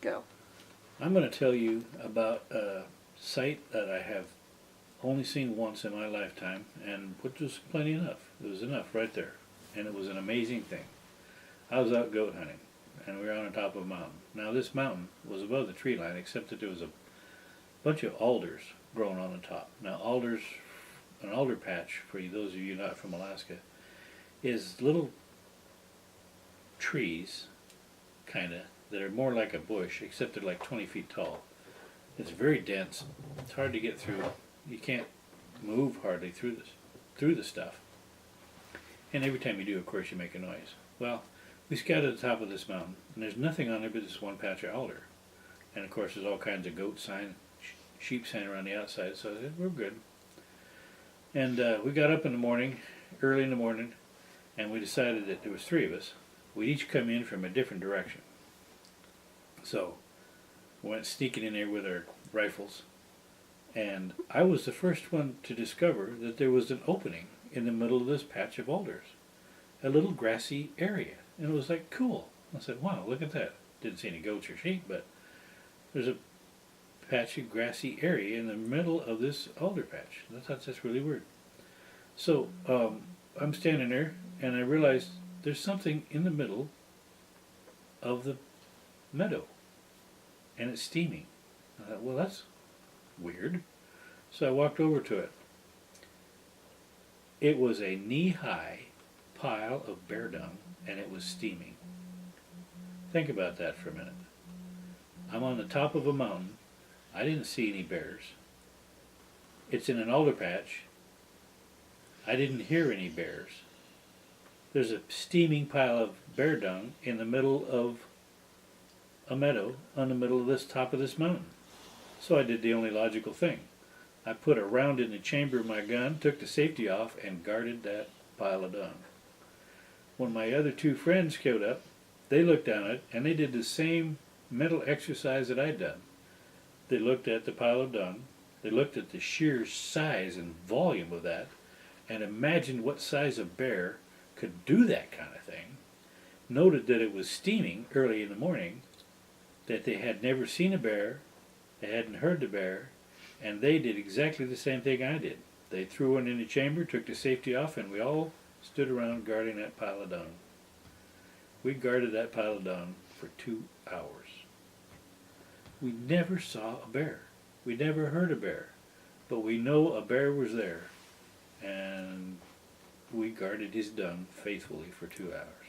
Go. I'm going to tell you about a site that I have only seen once in my lifetime, and which was plenty enough. It was enough right there, and it was an amazing thing. I was out goat hunting, and we were on the top of a mountain. Now this mountain was above the tree line, except that there was a bunch of alders growing on the top. Now alders, an alder patch, for those of you not from Alaska, is little trees, kinda, that are more like a bush, except they're like 20 feet tall. It's very dense. It's hard to get through. You can't move hardly through the stuff. And every time you do, of course, you make a noise. Well, we scouted at the top of this mountain, and there's nothing on there but this one patch of alder. And of course, there's all kinds of goat sign, sheep sign around the outside, so I said, we're good. And we got up in the morning, early in the morning, and we decided that there was three of us. We'd each come in from a different direction. So, we went sneaking in there with our rifles, and I was the first one to discover that there was an opening in the middle of this patch of alders, a little grassy area, and it was like cool. I said, wow, look at that. Didn't see any goats or sheep, but there's a patch of grassy area in the middle of this alder patch. I thought that's really weird. So I'm standing there, and I realized there's something in the middle of the meadow, and it's steaming. I thought, well, that's weird. So I walked over to it. It was a knee-high pile of bear dung, and it was steaming. Think about that for a minute. I'm on the top of a mountain. I didn't see any bears. It's in an alder patch. I didn't hear any bears. There's a steaming pile of bear dung in the middle of a meadow on the middle of this top of this mountain. So I did the only logical thing. I put a round in the chamber of my gun, took the safety off, and guarded that pile of dung. When my other two friends showed up, they looked down it, and they did the same mental exercise that I'd done. They looked at the pile of dung, they looked at the sheer size and volume of that, and imagined what size of bear could do that kind of thing, noted that it was steaming early in the morning, that they had never seen a bear, they hadn't heard the bear, and they did exactly the same thing I did. They threw one in the chamber, took the safety off, and we all stood around guarding that pile of dung. We guarded that pile of dung for 2 hours. We never saw a bear. We never heard a bear. But we know a bear was there, and we guarded his dung faithfully for 2 hours.